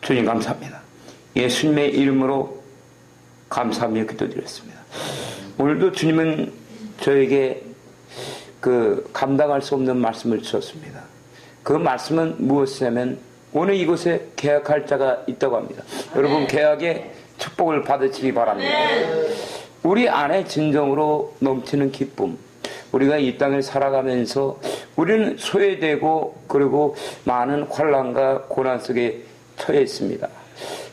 주님 감사합니다. 예수님의 이름으로 감사하며 기도드렸습니다. 오늘도 주님은 저에게 감당할 수 없는 말씀을 주셨습니다. 그 말씀은 무엇이냐면 오늘 이곳에 계약할 자가 있다고 합니다. 여러분 계약의 축복을 받으시기 바랍니다. 우리 안에 진정으로 넘치는 기쁨, 우리가 이 땅을 살아가면서 우리는 소외되고 그리고 많은 환난과 고난 속에 처해 있습니다.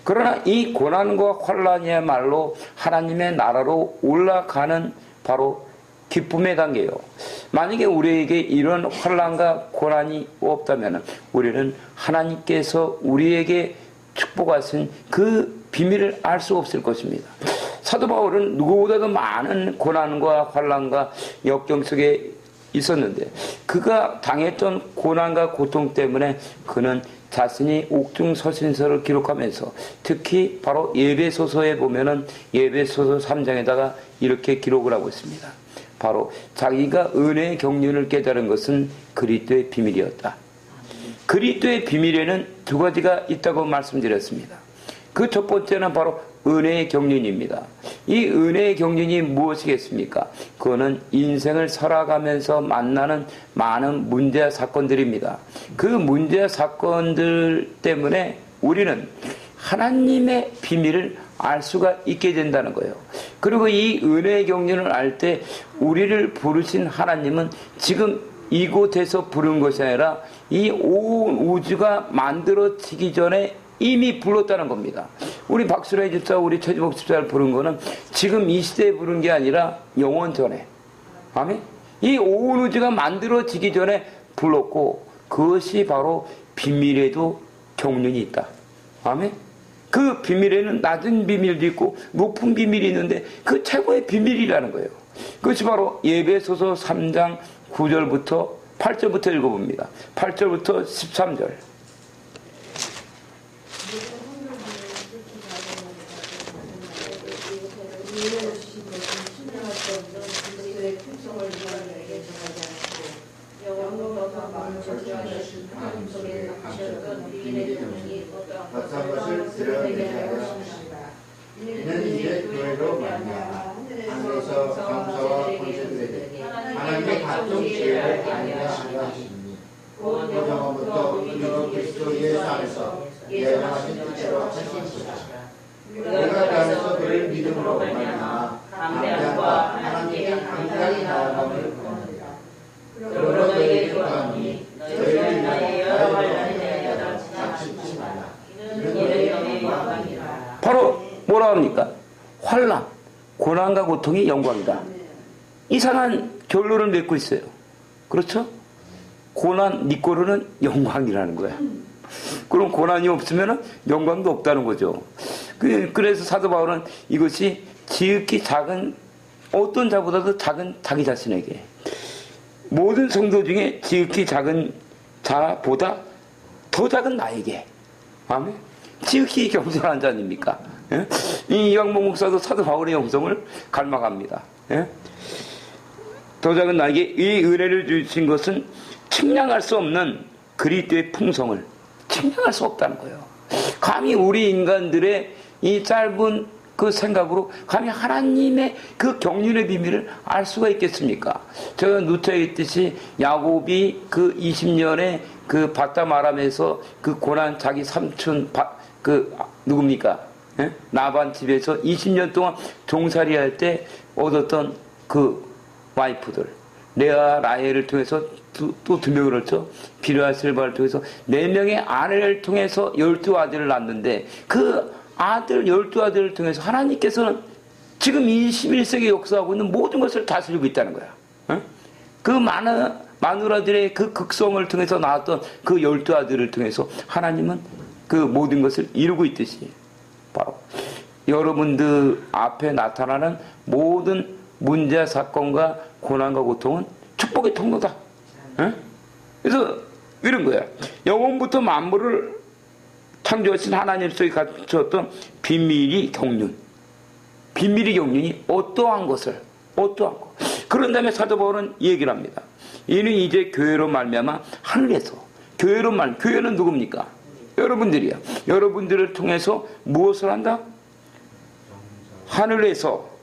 그러나 이 고난과 환난이야말로 하나님의 나라로 올라가는 바로 기쁨의 단계예요. 만약에 우리에게 이런 환난과 고난이 없다면 우리는 하나님께서 우리에게 축복하신 그 비밀을 알 수 없을 것입니다. 사도 바울은 누구보다도 많은 고난과 환난과 역경 속에 있었는데 그가 당했던 고난과 고통 때문에 그는 자신이 옥중서신서를 기록하면서 특히 바로 에베소서에 보면은 에베소서 3장에다가 이렇게 기록을 하고 있습니다. 바로 자기가 은혜의 경륜을 깨달은 것은 그리스도의 비밀이었다. 그리스도의 비밀에는 두 가지가 있다고 말씀드렸습니다. 그 첫 번째는 바로 은혜의 경륜입니다. 이 은혜의 경륜이 무엇이겠습니까? 그거는 인생을 살아가면서 만나는 많은 문제와 사건들입니다. 그 문제와 사건들 때문에 우리는 하나님의 비밀을 알 수가 있게 된다는 거예요. 그리고 이 은혜의 경륜을 알 때 우리를 부르신 하나님은 지금 이곳에서 부른 것이 아니라 이 온 우주가 만들어지기 전에 이미 불렀다는 겁니다. 우리 박수라의 집사, 우리 최지복 집사를 부른 거는 지금 이 시대에 부른 게 아니라 영원 전에. 아멘? 이 온 우주가 만들어지기 전에 불렀고 그것이 바로 비밀에도 경륜이 있다. 아멘? 그 비밀에는 낮은 비밀도 있고 높은 비밀이 있는데 그 최고의 비밀이라는 거예요. 그것이 바로 에베소서 3장 9절부터 8절부터 읽어봅니다. 8절부터 13절. 이는 이제 교회로 말미암아 하늘에서 감사와 권세들에게 하나님의 각종 지혜를 안내하시려 하시니 곧 영원부터 우리 그리스도 예수 안에서 예정하신 뜻대로 하신 것이라. 우리가 그 안에서 그를 믿음으로 말미암아 담대함과 하나님께 강건히 나아감을 구하느니라. 그러므로 너희에게 구하노니 너희를 나의 여러 환난에 대하여 자칫지 말라. 이는 너희의 영광이라. 바로 뭐라 합니까? 환난, 고난과 고통이 영광이다. 이상한 결론을 맺고 있어요. 그렇죠? 고난, 니 거로는 영광이라는 거야. 그럼 고난이 없으면 영광도 없다는 거죠. 그래서 사도 바울은 이것이 지극히 작은, 어떤 자보다도 작은 자기 자신에게, 모든 성도 중에 지극히 작은 자보다 더 작은 나에게, 아멘. 지극히 겸손한 자 아닙니까? 예? 이 이광복 목사도 사도 바울의 영성을 갈망합니다. 예? 더 작은 나에게 이 은혜를 주신 것은 측량할 수 없는 그리스도의 풍성을 측량할 수 없다는 거예요. 감히 우리 인간들의 이 짧은 그 생각으로 감히 하나님의 그 경륜의 비밀을 알 수가 있겠습니까? 제가 누트에 있듯이 야곱이 그 20년에 그 바담 아람에서 그 고난 자기 삼촌 누굽니까? 예? 나반 집에서 20년 동안 종살이 할 때 얻었던 그 와이프들 레아 라헬을 통해서 또 두 명을 얻죠. 비르아 실바를 통해서 4명의 아내를 통해서 12아들을 낳았는데 그 아들 12아들을 통해서 하나님께서는 지금 21세기 역사하고 있는 모든 것을 다스리고 있다는 거야. 예? 그 많은 마누라들의 그 극성을 통해서 나왔던 그 12아들을 통해서 하나님은 그 모든 것을 이루고 있듯이 바로 여러분들 앞에 나타나는 모든 문제, 사건과 고난과 고통은 축복의 통로다. 에? 그래서 이런 거야. 영원부터 만물을 창조하신 하나님 속에 갖추었던 비밀이 경륜. 비밀이 경륜이 어떠한 것을, 어떠한 것. 그런 다음에 사도 바울은 얘기를 합니다. 이는 이제 교회로 말미암아 하늘에서, 교회는 누굽니까? 여러분들이야. 여러분들을 통해서 무엇을 한다? 하늘에서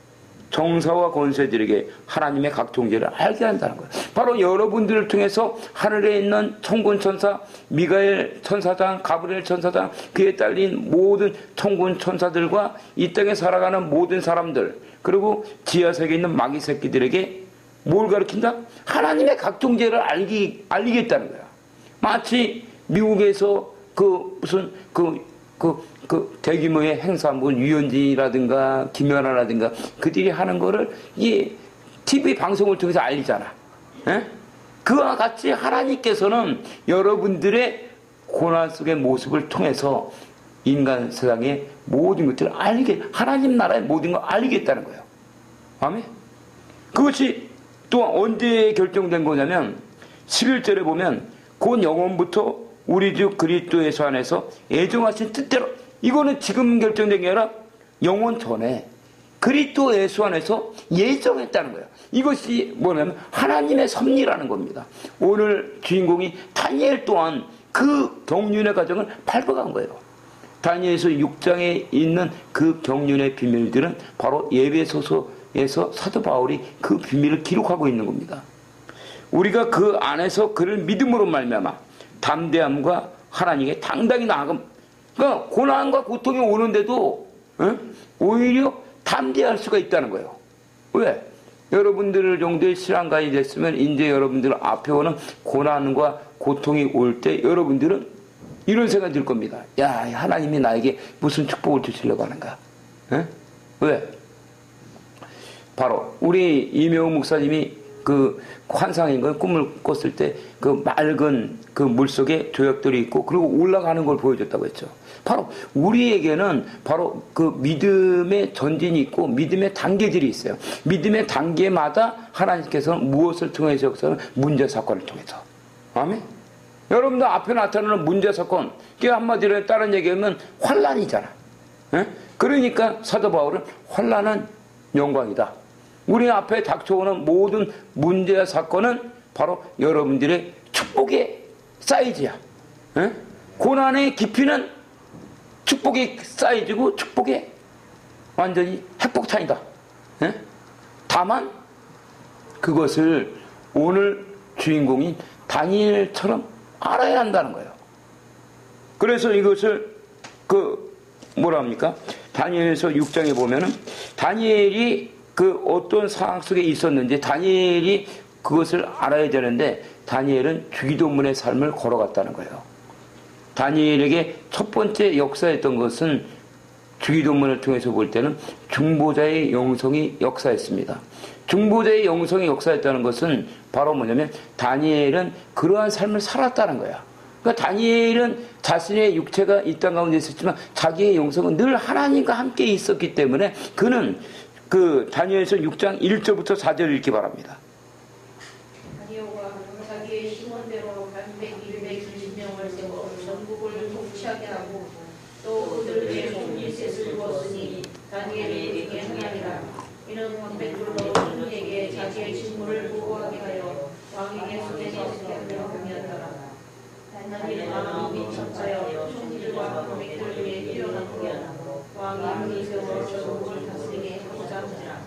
정사와 권세들에게 하나님의 각종제를 알게 한다는 거예요. 바로 여러분들을 통해서 하늘에 있는 천군 천사, 미가엘 천사장, 가브리엘 천사장, 그에 딸린 모든 천군 천사들과 이 땅에 살아가는 모든 사람들, 그리고 지하세계에 있는 마귀 새끼들에게 뭘 가르친다? 하나님의 각종제를 알리겠다는 거야. 마치 미국에서 대규모의 행사, 유현진이라든가 김연아라든가 그들이 하는 거를 이 TV 방송을 통해서 알리잖아. 에? 그와 같이 하나님께서는 여러분들의 고난 속의 모습을 통해서 인간 세상의 모든 것들을 하나님 나라의 모든 걸 알리겠다는 거예요. 아멘? 그것이 또 언제 결정된 거냐면 11절에 보면 곧 영원부터 우리 주 그리스도 예수 안에서 애정하신 뜻대로, 이거는 지금 결정된 게 아니라 영원 전에 그리스도 예수 안에서 예정했다는 거예요. 이것이 뭐냐면 하나님의 섭리라는 겁니다. 오늘 주인공이 다니엘 또한 그 경륜의 과정을 밟아간 거예요. 다니엘서 6장에 있는 그 경륜의 비밀들은 바로 예배소서에서 사도 바울이 그 비밀을 기록하고 있는 겁니다. 우리가 그 안에서 그를 믿음으로 말미암아 담대함과 하나님께 당당히 나아감. 그러니까 고난과 고통이 오는데도 오히려 담대할 수가 있다는 거예요. 왜? 여러분들 정도의 신앙가이 됐으면 이제 여러분들 앞에 오는 고난과 고통이 올 때 여러분들은 이런 생각이 들 겁니다. 야, 하나님이 나에게 무슨 축복을 주시려고 하는가? 왜? 바로 우리 이명훈 목사님이 그 환상인 걸 꿈을 꿨을 때 그 맑은 그 물속에 조약돌이 있고 그리고 올라가는 걸 보여줬다고 했죠. 바로 우리에게는 바로 그 믿음의 전진이 있고 믿음의 단계들이 있어요. 믿음의 단계마다 하나님께서는 무엇을 통해서 역사는 문제 사건을 통해서. 아멘. 여러분들 앞에 나타나는 문제 사건, 그게 한마디로 다른 얘기하면 환난이잖아. 그러니까 사도 바울은 환난은 영광이다. 우리 앞에 닥쳐오는 모든 문제와 사건은 바로 여러분들의 축복의 사이즈야. 고난의 깊이는 축복의 사이즈고 축복의 완전히 핵폭탄이다. 다만 그것을 오늘 주인공인 다니엘처럼 알아야 한다는 거예요. 그래서 이것을 뭐라 합니까? 다니엘서 6장에 보면은 다니엘이 그 어떤 상황 속에 있었는지 다니엘이 그것을 알아야 되는데 다니엘은 주기도문의 삶을 걸어갔다는 거예요. 다니엘에게 첫 번째 역사했던 것은 주기도문을 통해서 볼 때는 중보자의 영성이 역사했습니다. 중보자의 영성이 역사했다는 것은 바로 뭐냐면 다니엘은 그러한 삶을 살았다는 거야. 그러니까 다니엘은 자신의 육체가 이 땅 가운데 있었지만 자기의 영성은 늘 하나님과 함께 있었기 때문에 그는 그 다니엘서 6장 1절부터 4절 읽기 바랍니다. 다니엘과 자기의 힘원대로 120명을 세워 전국을 통치하게 하고 또 그들의 총리 셋을 두었으니 다니엘에게 하나니라. 이는 방백들로 총리에게 자기의 직무를 보고하게 하여 왕에게 손에서 하려 함이었더라. 다니엘은 마음이 미천자여 총리들과 방백들 중에 뛰어났고 왕이 그를 세워 전국을 다스리게 하고자 하니라.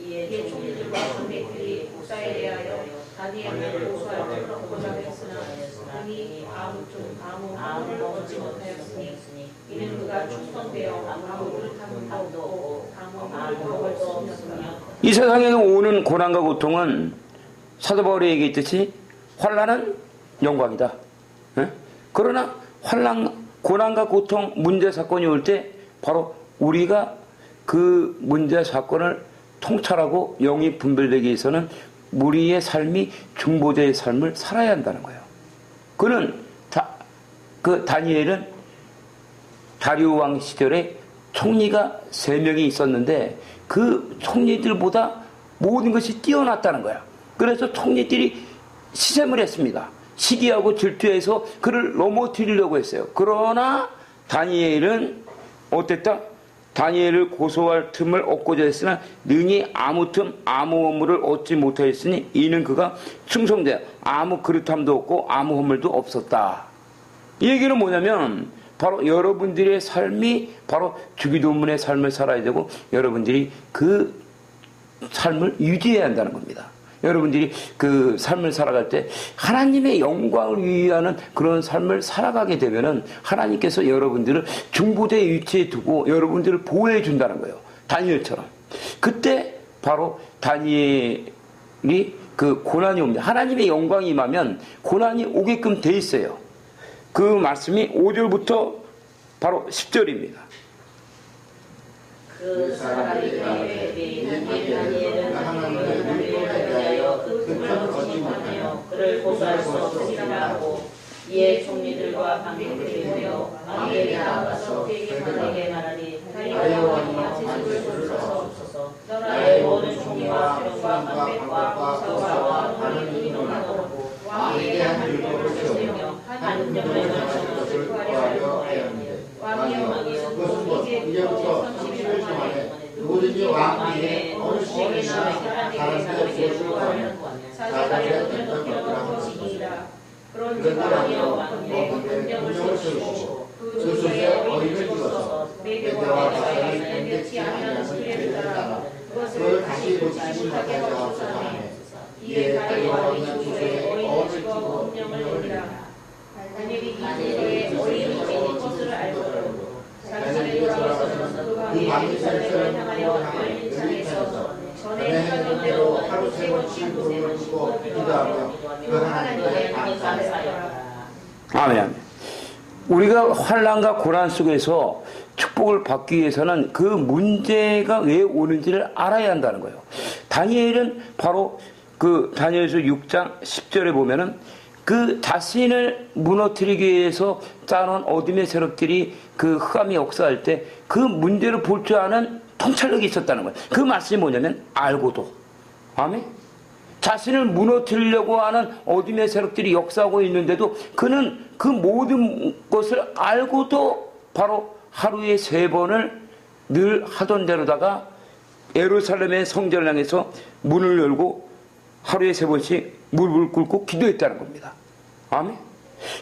이에 총리들과 방백들이 국사에 대하여 다니엘을 고소할 것고자 했으나 그니 아무 마음을 얻지 못하였으니 이는 그가 충성되어 아무 뜻함도 없고 아무 말을 먹을 수 없었으나. 이 세상에서 오는 고난과 고통은 사도 바울이 얘기했듯이 환난은 영광이다. 그러나 고난과 고통, 문제 사건이 올 때 바로 우리가 그 문제 사건을 통찰하고 영이 분별되기 위해서는 우리의 삶이 중보자의 삶을 살아야 한다는 거예요. 다니엘은 다리오 왕 시절에 총리가 3명이 있었는데 그 총리들보다 모든 것이 뛰어났다는 거야. 그래서 총리들이 시샘을 했습니다. 시기하고 질투해서 그를 넘어뜨리려고 했어요. 그러나 다니엘은 어땠다? 다니엘을 고소할 틈을 얻고자 했으나 능히 아무 틈 아무 허물을 얻지 못하였으니 이는 그가 충성되어 아무 그릇함도 없고 아무 허물도 없었다. 이 얘기는 뭐냐면 바로 여러분들의 삶이 바로 주기도문의 삶을 살아야 되고 여러분들이 그 삶을 유지해야 한다는 겁니다. 여러분들이 그 삶을 살아갈 때 하나님의 영광을 위하는 그런 삶을 살아가게 되면은 하나님께서 여러분들을 중보대의 위치에 두고 여러분들을 보호해 준다는 거예요. 다니엘처럼. 그때 바로 다니엘이 그 고난이 옵니다. 하나님의 영광이 임하면 고난이 오게끔 돼 있어요. 그 말씀이 5절부터 바로 10절입니다. 그 사람이 다니엘은 하나님을 대하여 그 꿈을 거지 못하며 그를 고소할 수 없으리라고 이에 총리들과 관객들이 모여 다니엘이 나아가서 그에게 말하니 다니엘아 제수를 부르소서 나라의 모든 총리와 사령과 관객과 부사와 많은 인원하고 왕에게 한 율법을 세우며 한 명령을 정한 것을 구하려 하였느니라. 왕이 이제부터 30일 동안에 누구든지 왕 위에 어느 시에나 다른 데 무엇을 하면 사자들의 던져놓은 것이니라. 그런즉 왕이 왕의 군령을 세우시고 그 조서에 어린을 찍어서 메대와 바사를 몇지 아니하는 수레를 따라 그것을 다시 고치지 못하게 하옵소서. 이에 다니엘이 조서에 어린을 찍어 군령을 내리라. 다니엘이 이스라엘의 어린이 찍은 것을 알고 자기들의 돌아가서는 그 밤에 이스라엘을 향하여 열린 창에서 전에 행하던 대로 하루 세 번씩 눈을 치고 기도하며 그 하나님께 감사하였다. 아멘. 우리가 환난과 고난 속에서 축복을 받기 위해서는 그 문제가 왜 오는지를 알아야 한다는 거예요. 다니엘은 바로 그 다니엘서 6장 10절에 보면은 그 자신을 무너뜨리기 위해서 짜놓은 어둠의 세력들이 그 흑암이 역사할 때 그 문제를 볼 줄 아는 통찰력이 있었다는 거예요. 그 말씀이 뭐냐면 알고도. 아멘. 자신을 무너뜨리려고 하는 어둠의 세력들이 역사하고 있는데도 그는 그 모든 것을 알고도 바로 하루에 3번을 늘 하던 대로다가 예루살렘의 성전을 향해서 문을 열고 하루에 3번씩 무릎을 꿇고 기도했다는 겁니다. 아멘.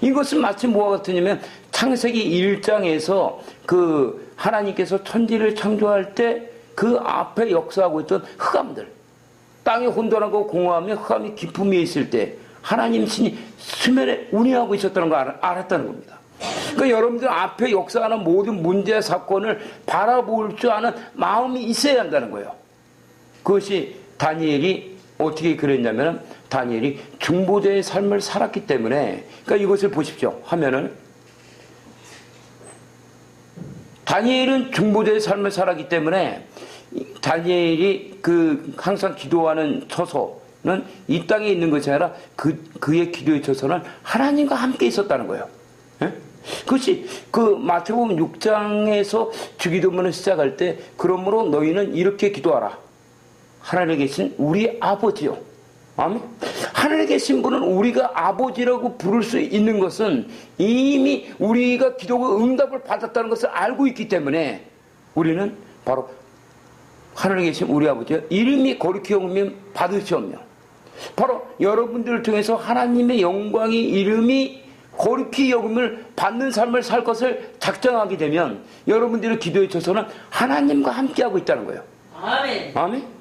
이것은 마치 뭐와 같으냐면 창세기 1장에서 그 하나님께서 천지를 창조할 때 그 앞에 역사하고 있던 흑암들, 땅이 혼돈하고 공허하며 흑암이 깊음 위에 있을 때 하나님 신이 수면에 운행하고 있었다는 걸 알았다는 겁니다. 그러니까 여러분들 앞에 역사하는 모든 문제 사건을 바라볼 줄 아는 마음이 있어야 한다는 거예요. 그것이 다니엘이 어떻게 그랬냐면 다니엘이 중보자의 삶을 살았기 때문에, 그러니까 이것을 보십시오 하면은 다니엘은 중보자의 삶을 살았기 때문에 다니엘이 그 항상 기도하는 처소는 이 땅에 있는 것이 아니라 그의 기도의 처소는 하나님과 함께 있었다는 거예요. 예? 그것이 그 마태복음 6장에서 주기도문을 시작할 때 그러므로 너희는 이렇게 기도하라. 하늘에 계신 우리 아버지요. 아멘. 하늘에 계신 분은 우리가 아버지라고 부를 수 있는 것은 이미 우리가 기도가 응답을 받았다는 것을 알고 있기 때문에 우리는 바로 하늘에 계신 우리 아버지요 이름이 거룩히 여김 받으시오며, 바로 여러분들을 통해서 하나님의 영광의 이름이 거룩히 여김을 받는 삶을 살 것을 작정하게 되면 여러분들의 기도에 있어서는 하나님과 함께하고 있다는 거예요. 아멘. 아멘.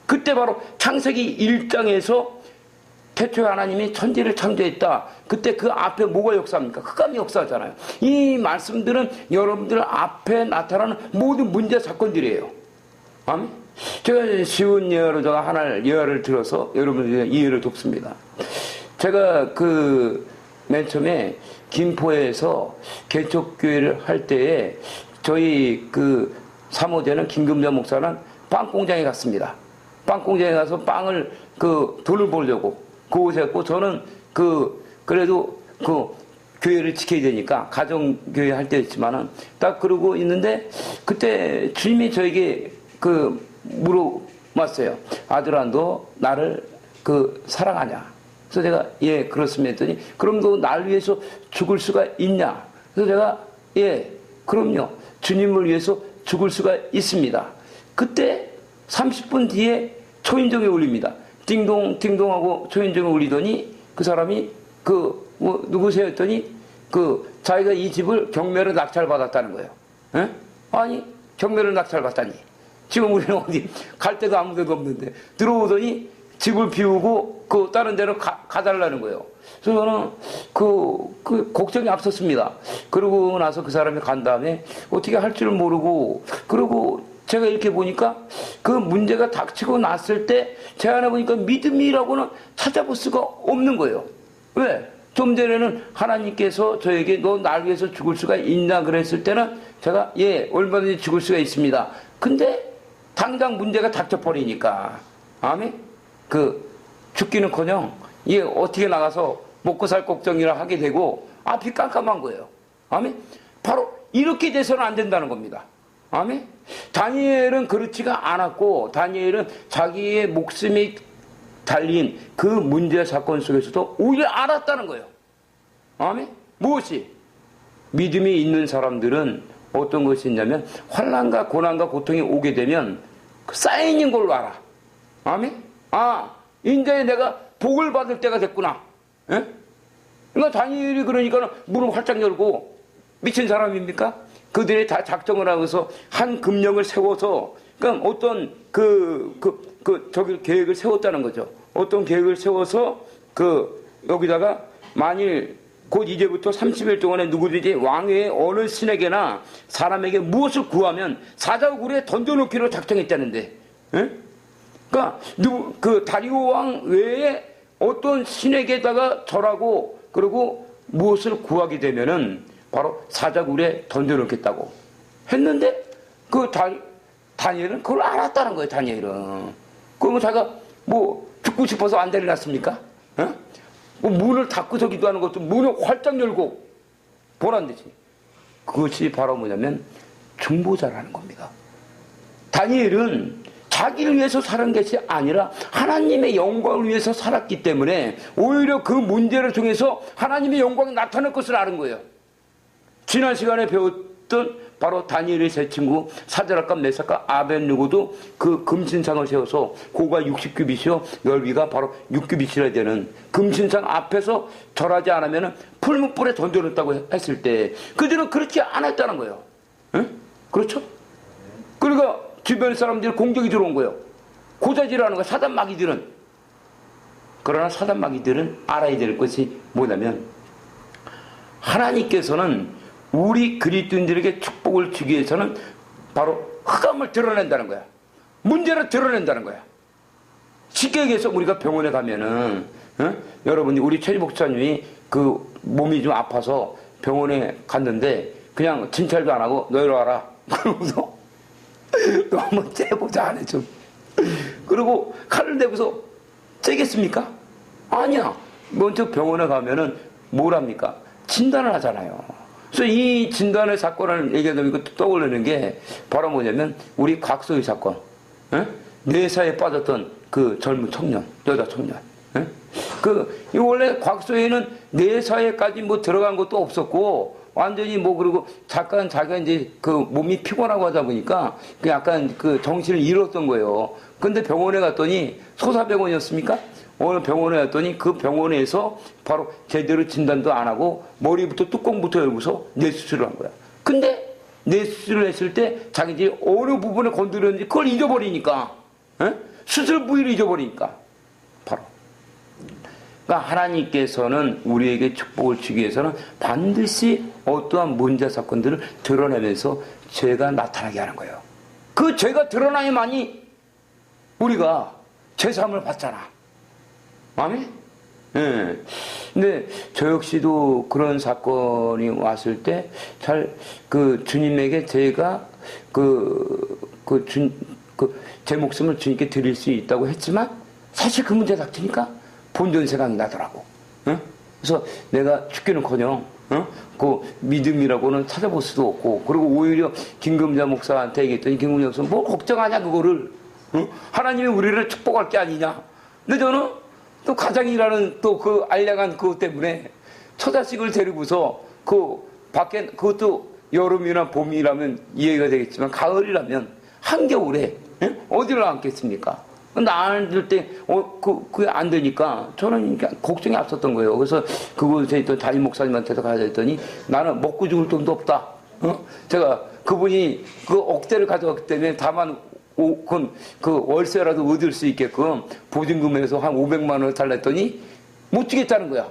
그때 바로 창세기 1장에서 태초에 하나님이 천지를 창조했다. 그때 그 앞에 뭐가 역사합니까? 흑암이 역사하잖아요. 이 말씀들은 여러분들 앞에 나타나는 모든 문제 사건들이에요. 아멘. 제가 쉬운 예화로 제가 하나 예화를 들어서 여러분들의 이해를 돕습니다. 제가 맨 처음에 김포에서 개척교회를 할 때에 저희 사모되는 김금자 목사는 빵 공장에 갔습니다. 빵 공장에 가서 빵을 돈을 벌려고 그곳에 갔고, 저는 그래도 교회를 지켜야 되니까 가정교회 할 때였지만은 딱 그러고 있는데 그때 주님이 저에게 물어봤어요. 아들아, 너 나를 사랑하냐? 그래서 제가 예 그렇습니다 했더니 그럼 너 날 위해서 죽을 수가 있냐? 그래서 제가 예 그럼요, 주님을 위해서 죽을 수가 있습니다. 그때 30분 뒤에 초인종이 울립니다. 띵동 띵동 하고 초인종이 울리더니 그 사람이 누구세요 했더니 자기가 이 집을 경매로 낙찰받았다는 거예요. 에? 아니, 경매로 낙찰받다니. 지금 우리는 어디 갈 데도 아무 데도 없는데 들어오더니 집을 비우고 다른 데로 가달라는 거예요. 그래서 저는 걱정이 앞섰습니다. 그러고 나서 그 사람이 간 다음에 어떻게 할 줄을 모르고, 그리고 제가 이렇게 보니까 그 문제가 닥치고 났을 때 제 안에 보니까 믿음이라고는 찾아볼 수가 없는 거예요. 왜? 좀 전에는 하나님께서 저에게 너 날 위해서 죽을 수가 있나 그랬을 때는 제가 예, 얼마든지 죽을 수가 있습니다. 근데 당장 문제가 닥쳐버리니까, 아멘? 죽기는커녕, 예, 어떻게 나가서 먹고 살 걱정이라 하게 되고, 앞이 깜깜한 거예요. 아멘? 바로 이렇게 돼서는 안 된다는 겁니다. 아멘? 다니엘은 그렇지가 않았고, 다니엘은 자기의 목숨이 달린 그 문제 사건 속에서도 오히려 알았다는 거예요. 아멘? 무엇이? 믿음이 있는 사람들은 어떤 것이 있냐면 환난과 고난과 고통이 오게 되면 그 사인인 걸로 알아. 아멘? 이제 내가 복을 받을 때가 됐구나. 예? 그러니까 다니엘이 그러니까 문을 활짝 열고, 미친 사람입니까? 그들이 다 작정을 하고서 한 금령을 세워서, 그러니까 어떤 계획을 세웠다는 거죠. 어떤 계획을 세워서 여기다가 만일 곧 이제부터 30일 동안에 누구든지 왕의 어느 신에게나 사람에게 무엇을 구하면 사자굴에 던져놓기로 작정했다는데, 예? 그러니까 다리오 왕 외에 어떤 신에게다가 절하고 그리고 무엇을 구하게 되면은 바로 사자굴에 던져놓겠다고 했는데 다니엘은 그걸 알았다는 거예요. 다니엘은. 그러면 자기가 죽고 싶어서 안 데려놨습니까? 어? 문을 닫고서 기도하는 것도 문을 활짝 열고 보란 듯이. 그것이 바로 뭐냐면 중보자라는 겁니다. 다니엘은 자기를 위해서 살은 것이 아니라 하나님의 영광을 위해서 살았기 때문에 오히려 그 문제를 통해서 하나님의 영광이 나타날 것을 아는 거예요. 지난 시간에 배웠던 바로 다니엘의 세 친구 사드락과 메삭과 아벳느고도 그 금신상을 세워서 고가 60규빗이요 넓이가 바로 6규빗이라 되는 금신상 앞에서 절하지 않으면 풀무불에 던져놓았다고 했을 때 그들은 그렇게 안 했다는 거예요. 응? 그렇죠? 그러니까 주변 사람들이 공격이 들어온 거예요. 고자질하는 거예요. 사단 마귀들은. 그러나 사단 마귀들은 알아야 될 것이 뭐냐면 하나님께서는 우리 그리스도인들에게 축복을 주기 위해서는 바로 흑암을 드러낸다는 거야. 문제를 드러낸다는 거야. 쉽게 얘기해서 우리가 병원에 가면은 여러분이 우리 최지 목사님이 몸이 좀 아파서 병원에 갔는데 그냥 진찰도 안 하고 너 이리 와라 그러고서 너 한번 째보자 안 해 좀. 그리고 칼을 대고서 째겠습니까? 아니야. 먼저 병원에 가면은 뭘 합니까? 진단을 하잖아요. 그래서 이 진단의 사건을 얘기하면 떠올리는 게 바로 뭐냐면 우리 곽소희 사건. 내사에 빠졌던 그 젊은 청년, 여자 청년. 이 원래 곽소희는 내사에까지 들어간 것도 없었고 완전히 그리고 잠깐 자기가 이제 몸이 피곤하고 하다 보니까 약간 정신을 잃었던 거예요. 근데 병원에 갔더니 소사병원이었습니까? 어느 병원에 갔더니 그 병원에서 바로 제대로 진단도 안 하고 머리부터 뚜껑부터 열고서 뇌수술을 한 거야. 근데 뇌수술을 했을 때 자기들이 어느 부분에 건드렸는지 그걸 잊어버리니까, 수술 부위를 잊어버리니까 바로. 그러니까 하나님께서는 우리에게 축복을 주기 위해서는 반드시 어떠한 문제 사건들을 드러내면서 죄가 나타나게 하는 거예요. 그 죄가 드러나야만이 우리가 제사함을 받잖아. 아멘? 예. 근데 저 역시도 그런 사건이 왔을 때 주님에게 제가 제 목숨을 주님께 드릴 수 있다고 했지만 사실 그 문제 닥치니까 본전 생각이 나더라고. 그래서 내가 죽기는커녕 믿음이라고는 찾아볼 수도 없고, 그리고 오히려 김금자 목사한테 얘기했더니 김금자 목사는 뭐 걱정하냐 그거를. 하나님이 우리를 축복할 게 아니냐. 근데 저는 또 가장이라는 또 알량한 그것 때문에 처자식을 데리고서 밖에 그것도 여름이나 봄이라면 이해가 되겠지만 가을이라면 한겨울에 어디를 앉겠습니까? 나눌 때, 그게 안 되니까 저는 걱정이 앞섰던 거예요. 그래서 그곳에 있던 담임 목사님한테도 가야 했더니 나는 먹고 죽을 돈도 없다. 제가 그분이 그 억대를 가져갔기 때문에 다만 그 월세라도 얻을 수 있게끔 보증금에서 한 500만 원을 달라 했더니 못 주겠다는 거야.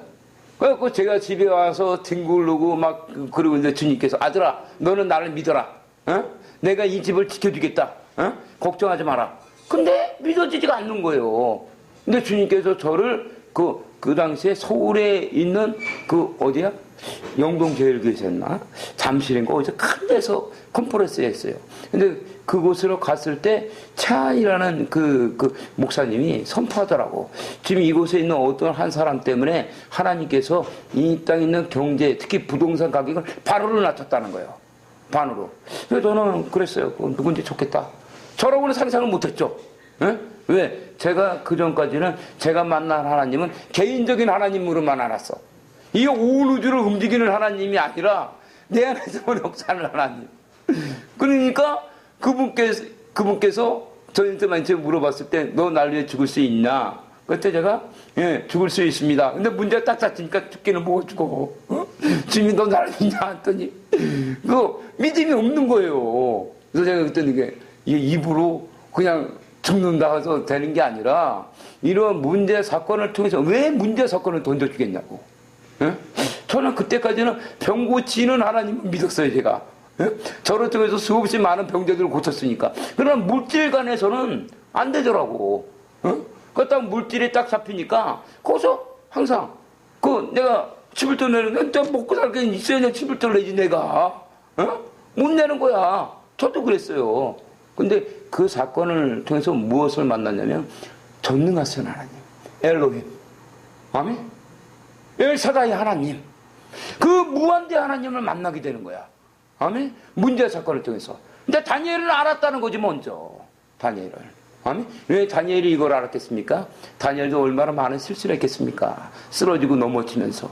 그래갖고 제가 집에 와서 뒹굴르고 막 그러고 이제 주님께서 아들아 너는 나를 믿어라. 내가 이 집을 지켜주겠다. 걱정하지 마라. 근데 믿어지지가 않는 거예요. 근데 주님께서 저를 그 당시에 서울에 있는 어디야? 영동제일교회였나? 잠실인가? 어디서 큰 데서 컨퍼런스 했어요. 근데 그곳으로 갔을 때 차이라는 그 목사님이 선포하더라고. 지금 이곳에 있는 어떤 한 사람 때문에 하나님께서 이 땅에 있는 경제, 특히 부동산 가격을 반으로 낮췄다는 거예요. 반으로. 그래서 저는 그랬어요. 누군지 좋겠다. 저라고는 상상을 못했죠. 에? 왜? 제가 그 전까지는 제가 만난 하나님은 개인적인 하나님으로만 알았어. 이 온 우주를 움직이는 하나님이 아니라 내 안에서만 역사하는 하나님. 그러니까 그분께서 저한테 물어봤을 때 너 날 위해 죽을 수 있냐? 그때 제가 예, 죽을 수 있습니다. 근데 문제가 딱 잡히니까 죽기는 뭐 죽어. 주님이 너 나를 믿냐? 했더니 믿음이 없는 거예요. 그래서 제가 그때는 이게 입으로 그냥 죽는다 해서 되는 게 아니라 이런 문제 사건을 통해서 왜 문제 사건을 던져주겠냐고. 예? 저는 그때까지는 병 고치는 하나님을 믿었어요. 제가 저를 통해서 수없이 많은 병자들을 고쳤으니까. 그러나 물질간에서는 안 되더라고. 딱 물질이 딱 잡히니까 거기서 항상 내가 11조 내는 게 먹고 살게 있어야 11조를 내지 내가 못 내는 거야. 저도 그랬어요. 근데 그 사건을 통해서 무엇을 만났냐면 전능하신 하나님 엘로힘, 아멘. 엘사다의 하나님, 그 무한대 하나님을 만나게 되는 거야. 아멘. 문제 사건을 통해서. 근데 다니엘을 알았다는 거지 먼저. 다니엘을. 아멘. 왜 다니엘이 이걸 알았겠습니까? 다니엘도 얼마나 많은 실수를 했겠습니까? 쓰러지고 넘어지면서.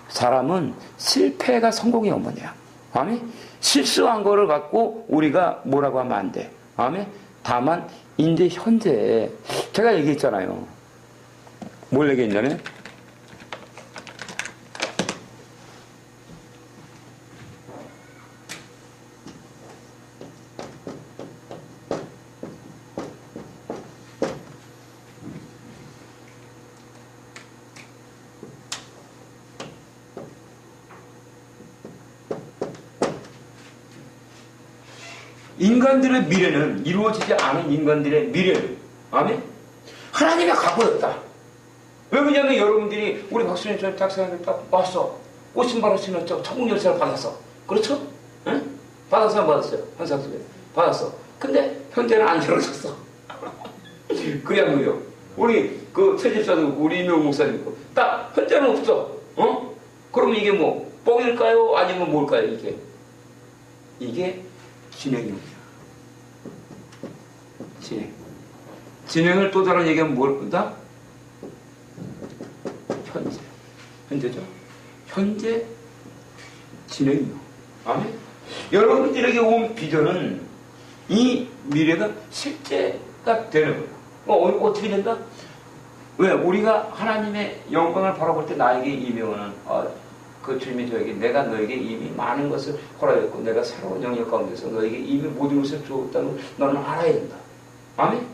사람은 실패가 성공의 어머니야. 아멘. 실수한 거를 갖고 우리가 뭐라고 하면 안 돼. 아멘. 다만 이제 현재 제가 얘기했잖아요. 뭘 얘기했냐면 인간들의 미래는 이루어지지 않은 인간들의 미래는 아멘? 하나님의 각오였다. 왜 그러냐면 여러분들이 우리 박수님 저 작사님 딱 왔어. 꽃신바로 신었죠. 천국 열쇠를 받았어. 그렇죠? 응? 받았어요 안 받았어요? 한상 속에 받았어. 근데 현재는 안 열어졌어. 그냥요. 우리 최집사도 우리 이명 목사님도 딱 현재는 없어. 그러면 이게 뭐 뻥일까요? 아니면 뭘까요? 이게 진행입니다. 진행을 또 다른 얘기하면 뭘 본다? 현재죠. 현재 진행이요. 아멘. 여러분들에게 온 비전은 이 미래가 실제가 되는 거예요. 어떻게 된다? 왜? 우리가 하나님의 영광을 바라볼 때 나에게 이명은 그 주님이 저에게 내가 너에게 이미 많은 것을 허락했고 내가 새로운 영역 가운데서 너에게 이미 모든 것을 주었다는 걸 너는 알아야 된다. 아멘?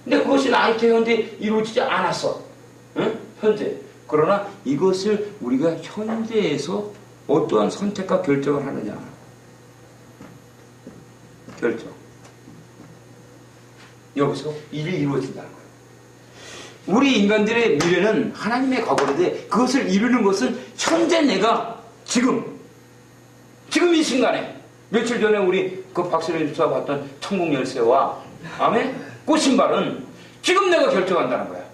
근데 그것이 나한테 현재 이루어지지 않았어. 응? 현재. 그러나 이것을 우리가 현재에서 어떠한 선택과 결정을 하느냐. 결정. 여기서 일이 이루어진다는 거예요. 우리 인간들의 미래는 하나님의 과거인데 그것을 이루는 것은 현재 내가 지금 이 순간에 며칠 전에 우리 박수련 집사가 봤던 천국 열쇠와 아멘? 꽃신발은 지금 내가 결정한다는 거야.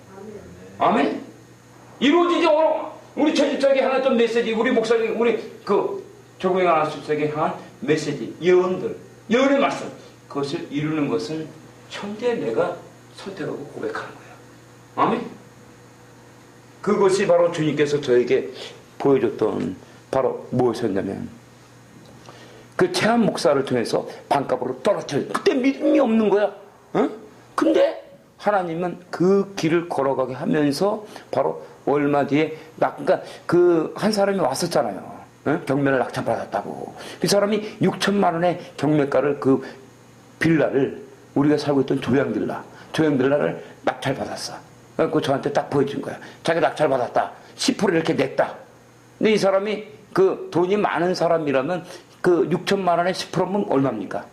아멘? 이루어지지 우리 최집사에게 하나 좀 메시지, 우리 목사님, 우리 조경영 하나님께 한 메시지, 예언의 말씀, 그것을 이루는 것은 현재 내가 선택하고 고백하는 거야. 아멘? 그것이 바로 주님께서 저에게 보여줬던 바로 무엇이었냐면 그 최한 목사를 통해서 반값으로 떨어뜨려. 그때 믿음이 없는 거야. 근데 하나님은 그 길을 걸어가게 하면서 바로 얼마 뒤에 그러니까 그 한 사람이 왔었잖아요. 경매를 낙찰받았다고. 그 사람이 6천만 원의 경매가를 그 빌라를 우리가 살고 있던 조양빌라를 낙찰받았어. 그래서 저한테 딱 보여준 거야. 자기 낙찰받았다. 10% 이렇게 냈다. 근데 이 사람이 그 돈이 많은 사람이라면 그 6천만 원의 10%면 얼마입니까?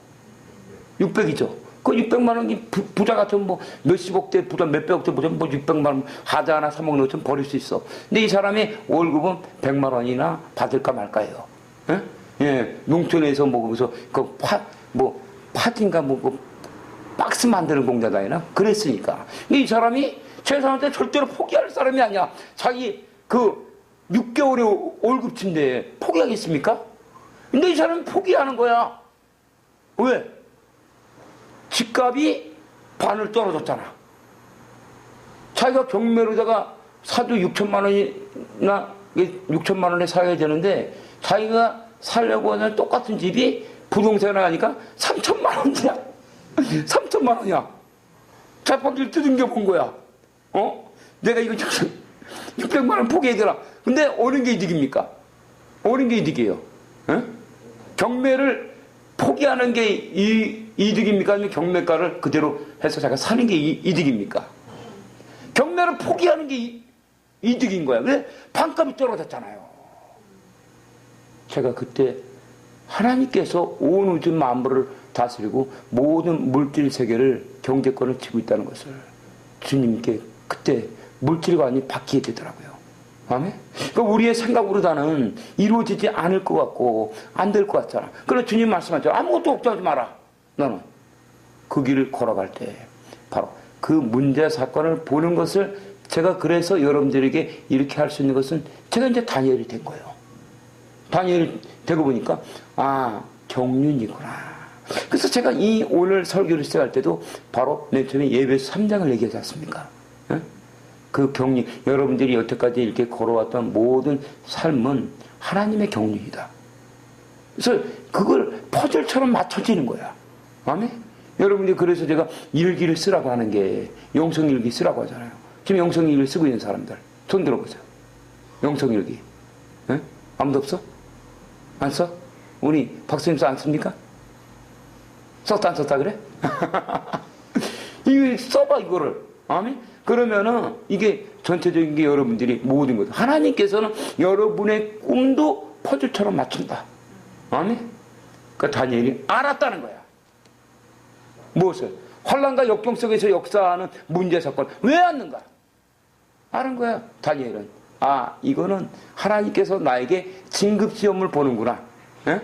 600이죠. 그 600만 원이 부자 같은 뭐 몇십억대 부자, 몇백억대 부자, 뭐 600만 원 하자 하나 사먹는 것좀 버릴 수 있어. 근데 이 사람이 월급은 100만 원이나 받을까 말까요. 예? 예, 농촌에서 먹으면서 파티인가 박스 만드는 공장이나 그랬으니까. 근데 이 사람이 최소한테 절대로 포기할 사람이 아니야. 자기 그 6개월의 월급치인데 포기하겠습니까? 근데 이 사람은 포기하는 거야. 왜? 집값이 반을 떨어졌잖아. 자기가 경매로다가 사도 6천만 원이나 6천만 원에 사야 되는데 자기가 살려고 하는 똑같은 집이 부동산에 가니까 3천만 원이야. 3천만 원이야. 자판기를 뜯은겨 본 거야. 내가 이거 600만 원 포기해야 되나? 근데 어느 게 이득입니까? 어느 게 이득이에요? 경매를 포기하는 게 이득입니까? 아니면 경매가를 그대로 해서 자기가 사는 게 이득입니까? 경매를 포기하는 게 이득인 거야. 왜? 반값이 떨어졌잖아요. 제가 그때 하나님께서 온 우주 만물을 다스리고 모든 물질 세계를 경제권을 쥐고 있다는 것을 주님께 그때 물질관이 바뀌게 되더라고요. 아멘? 그러니까 우리의 생각으로다는 이루어지지 않을 것 같고 안 될 것 같잖아. 그래서 주님 말씀하죠. 아무것도 걱정하지 마라. 너는 그 길을 걸어갈 때 바로 그 문제 사건을 보는 것을 제가 그래서 여러분들에게 이렇게 할 수 있는 것은 제가 이제 다니엘이 된 거예요. 다니엘이 되고 보니까 경륜이구나. 그래서 제가 이 오늘 설교를 시작할 때도 바로 맨 처음에 예배서 3장을 얘기하지 않습니까? 그 경륜, 여러분들이 여태까지 이렇게 걸어왔던 모든 삶은 하나님의 경륜이다. 그래서 그걸 퍼즐처럼 맞춰지는 거야. 아멘? 여러분들이 그래서 제가 일기를 쓰라고 하는 게 영성일기 쓰라고 하잖아요. 지금 영성일기 쓰고 있는 사람들 손 들어보세요. 영성일기 아무도 없어? 안 써? 우리 박수님 안 씁니까? 썼다 안 썼다 그래? 이거 써봐 이거를. 아멘? 그러면은 이게 전체적인 게 여러분들이 모든 것. 하나님께서는 여러분의 꿈도 퍼즐처럼 맞춘다. 아멘? 그러니까 다니엘이 알았다는 거야. 무엇을? 환난과 역경 속에서 역사하는 문제 사건 왜 왔는가? 아는 거야. 다니엘은 이거는 하나님께서 나에게 진급시험을 보는구나. 에?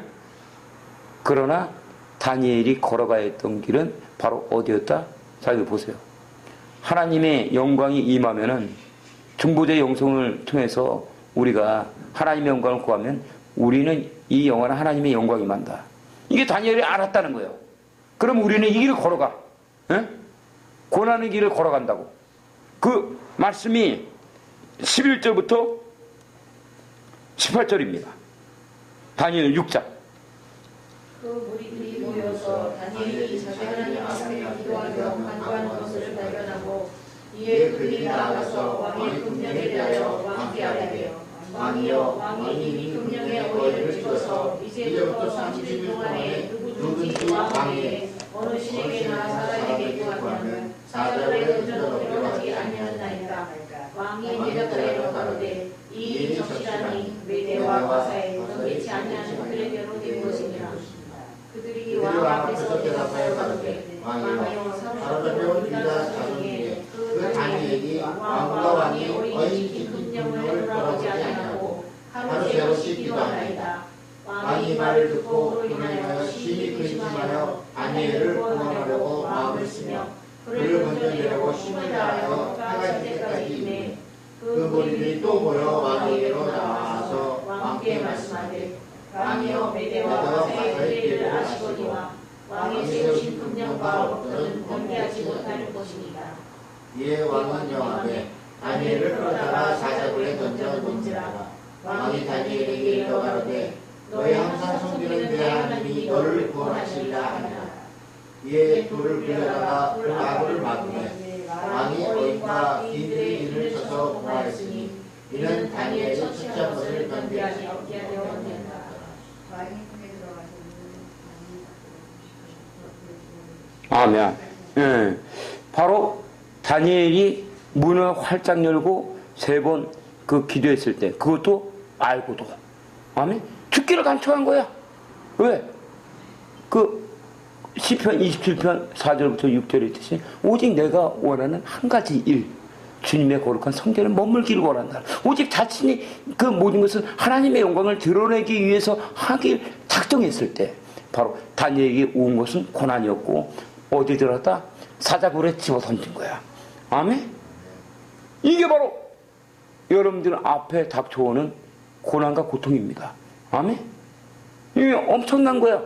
그러나 다니엘이 걸어가야 했던 길은 바로 어디였다? 자, 이거 보세요. 하나님의 영광이 임하면은 중보자의 영성을 통해서 우리가 하나님의 영광을 구하면 우리는 이 영원한 하나님의 영광이 임한다. 이게 다니엘이 알았다는 거예요. 그럼 우리는 이 길을 걸어가. 에? 고난의 길을 걸어간다고. 그 말씀이 11절부터 18절입니다. 다니엘 6장. 그 무리들이 모여서 다니엘이 자기 하나님 앞에 기도하며 간구하는 것을 발견하고 이에 그들이 나아가서 왕의 금령에 대하여 왕께 아뢰되 왕이여 왕이 이미 금령의 어휘를 찍어서 이제부터 30일 동안에 누구든지 왕에게 어느 신에게나 사람에게 구하면 사절에 던져도 들어가지 아니하나이다. 왕이 대답하여 가로되 이 일이 적시라니 메대와 과사에 넘기지 아니하는 그들에게로 된 것이니라. 그들이 왕 앞에서 대답하여 가로되 왕이여 사로잡혀 유다 자손에게 그 다니엘이 왕과 왕이 어인 지킨 금령을 돌아보지 아니하고 하루 새없이 기도하나이다. 왕이 말을 듣고 그로 인하여 심히 근심하여 다니엘을 구원하려고 마음을 쓰며 그를 건져내려고 힘을 다하여 해가 질 때까지 임해 그 무리들이 또 모여 왕에게로 나와서 왕께 말씀하되 왕이여 메대와 과사의 일을 아시거니와 왕이 세우신 금령과 법도는 변개하지 못하는 것이니라. 이에 왕은 명하되 다니엘을 끌어다가 사자굴에 던져 놓은지라. 왕이 다니엘에게 이르러 가로되 너의 항상 섬기는 내 하나님이 너를 구원하시리라 하니라. 이에 돌을 빌려다가 그 나무를 막으매 이는 다니엘 처치한 것을 견디하지 없게 하려 원한다. 아멘. 예. 바로 다니엘이 문을 활짝 열고 3번 그 기도했을 때 그것도 알고도 아멘. 죽기를 간청한 거야. 왜? 그 시편 27편 4절부터 6절에 있듯이 오직 내가 원하는 한 가지 일, 주님의 거룩한 성전에 머물기를 원한다. 오직 자신이 그 모든 것을 하나님의 영광을 드러내기 위해서 하길 작정했을 때 바로 다니엘에게 온 것은 고난이었고 어디 들었다? 사자굴에 집어 던진 거야. 아멘? 이게 바로 여러분들 앞에 닥쳐오는 고난과 고통입니다. 아멘? 이게 엄청난 거야.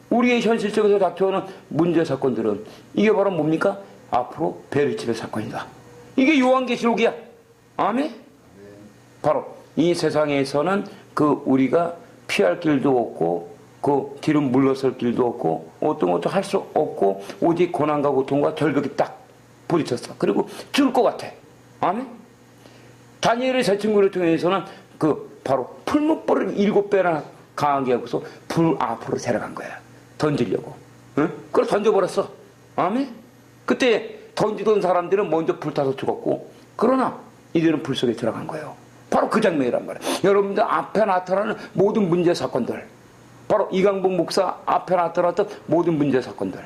우리의 현실 속에서 닥쳐오는 문제 사건들은 이게 바로 뭡니까? 앞으로 베르치베 사건이다. 이게 요한계시록이야. 아멘? 바로 이 세상에서는 그 우리가 피할 길도 없고 그 뒤로 물러설 길도 없고 어떤 것도 할 수 없고 오직 고난과 고통과 절벽이 딱 부딪혔어. 그리고 죽을 것 같아. 아멘? 다니엘의 세 친구를 통해서는 그 바로 풀무불을 7배나 강하게 하고서 불 앞으로 데려간 거야. 던지려고. 응? 그걸 던져버렸어. 아멘? 그때 던지던 사람들은 먼저 불타서 죽었고 그러나 이들은 불 속에 들어간 거예요. 바로 그 장면이란 말이에요. 여러분들 앞에 나타나는 모든 문제 사건들, 바로 이강복 목사 앞에 나타났던 모든 문제 사건들,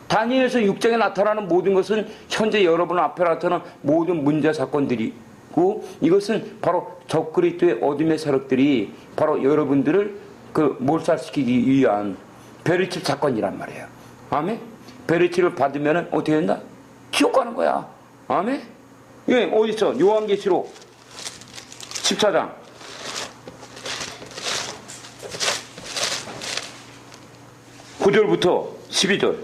다니엘서 6장에 나타나는 모든 것은 현재 여러분 앞에 나타나는 모든 문제 사건들이고 이것은 바로 적그리스도의 어둠의 세력들이 바로 여러분들을 그 몰살시키기 위한 베르칩 사건이란 말이에요. 아멘? 베르칩을 받으면 어떻게 된다? 지옥 가는 거야. 아멘? 예, 어디 있어? 요한계시록 14장 9절부터 12절.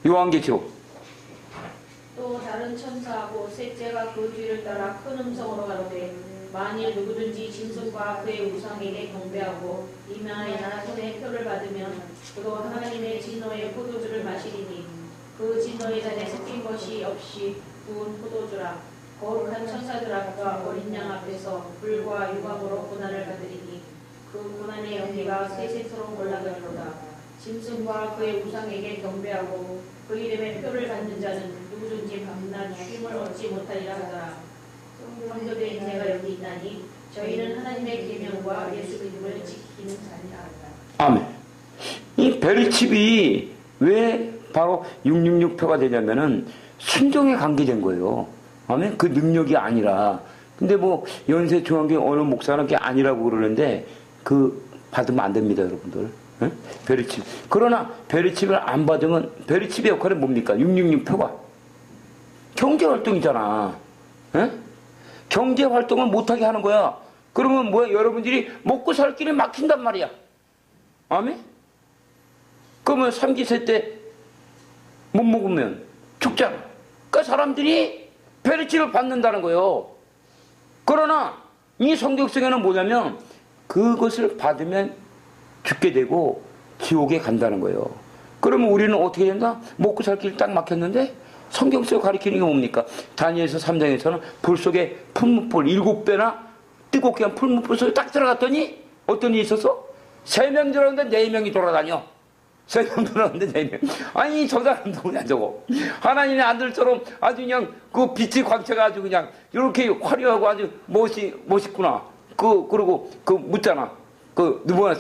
요한계시록. 또 다른 천사하고 셋째가 그 뒤를 따라 큰 음성으로 가로되 만일 누구든지 짐승과 그의 우상에게 경배하고 이마에나 손에 표를 받으면 그도 하나님의 진노의 포도주를 마시리니 그 진노의 잔에 섞인 것이 없이 부은 포도주라. 거룩한 천사들 앞과 어린 양 앞에서 불과 유광으로 고난을 받으리니 그 고난의 연기가 세세토록 올라가리로다. 짐승과 그의 우상에게 경배하고 그 이름의 표를 받는 자는 누구든지 밤낮 쉼을 얻지 못하리라 하더라. 성도된 제가 여기 있나니 저희는 하나님의 계명과 예수 믿음을 지키는 자니라. 아멘. 이 베르칩이 왜 바로 666표가 되냐면은 순종에 관계된 거예요. 아멘. 그 능력이 아니라. 근데 뭐 연세 중앙교회 어느 목사는 그게 아니라고 그러는데 그 받으면 안 됩니다, 여러분들. 응? 베르칩. 그러나 베르칩을 안 받으면 베르칩의 역할은 뭡니까? 666표가 경제활동이잖아. 응? 경제활동을 못하게 하는 거야. 그러면 뭐야? 여러분들이 먹고 살 길이 막힌단 말이야. 아멘? 그러면 3기세 때 못 먹으면 죽잖아. 그러니까 사람들이 베르칩을 받는다는 거예요. 그러나 이 성경성에는 뭐냐면 그것을 받으면 죽게 되고 지옥에 간다는 거예요. 그러면 우리는 어떻게 된다? 먹고 살 길 딱 막혔는데 성경에서 가리키는 게 뭡니까? 다니엘서 3장에서는 불 속에 풀무불 7배나 뜨겁게 한 풀무불 속에 딱 들어갔더니 어떤 일이 있었어? 3명 들어갔는데 4명이 돌아다녀. 3명 들어갔는데 4명. 아니 저 사람도 그냥 저거 하나님의 아들처럼 아주 그냥 그 빛이 광채가 아주 그냥 이렇게 화려하고 아주 멋있구나. 그리고 묻잖아. 누구나